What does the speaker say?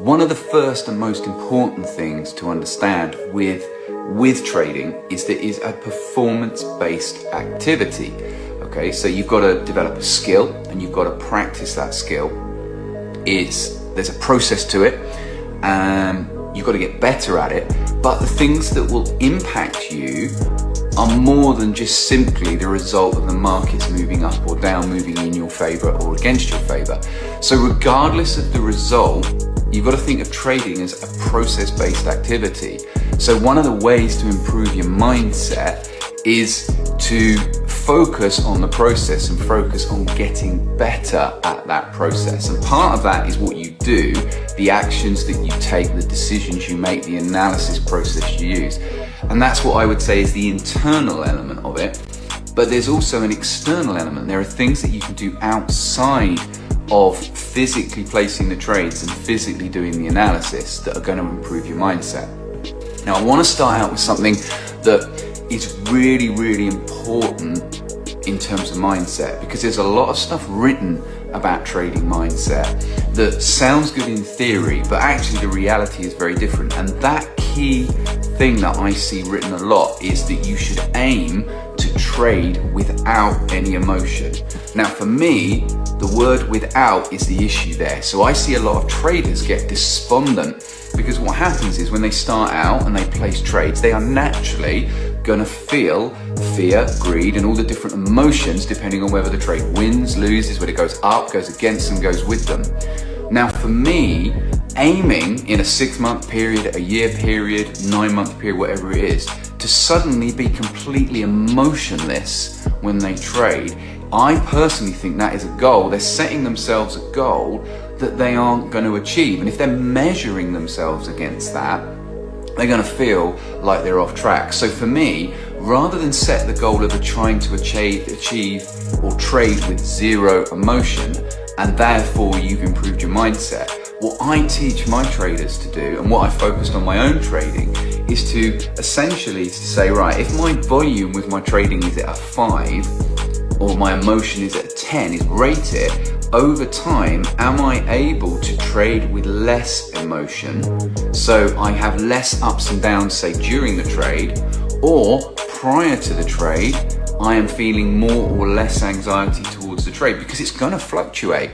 One of the first and most important things to understand with trading is that it's a performance-based activity. Okay, so you've got to develop a skill and you've got to practice that skill. There's a process to it, and you've got to get better at it. But the things that will impact you are more than just simply the result of the markets moving up or down, moving in your favor or against your favor. So regardless of the result, you've got to think of trading as a process-based activity. So one of the ways to improve your mindset is to focus on the process and focus on getting better at that process. And part of that is what you do, the actions that you take, the decisions you make, the analysis process you use. And that's what I would say is the internal element of it. But there's also an external element. There are things that you can do outside of physically placing the trades and physically doing the analysis that are going to improve your mindset. Now, I want to start out with something that is really, really important in terms of mindset, because there's a lot of stuff written about trading mindset that sounds good in theory, but actually the reality is very different. And that key thing that I see written a lot is that you should aim to trade without any emotion. Now, for me, the word without is the issue there. So I see a lot of traders get despondent because what happens is when they start out and they place trades, they are naturally going to feel fear, greed, and all the different emotions depending on whether the trade wins, loses, whether it goes up, goes against them, goes with them. Now, for me, aiming in a 6-month period, a year period, 9-month period, whatever it is, to suddenly be completely emotionless when they trade, I personally think that is a goal. They're setting themselves a goal that they aren't going to achieve. And if they're measuring themselves against that, they're going to feel like they're off track. So for me, rather than set the goal of trying to achieve or trade with zero emotion, and therefore you've improved your mindset, what I teach my traders to do, and what I focused on my own trading, is to essentially say, right, if my volume with my trading is at a 5, or my emotion is at a 10, is rate it, over time, am I able to trade with less emotion? So I have less ups and downs, say, during the trade, or prior to the trade, I am feeling more or less anxiety towards the trade, because it's going to fluctuate.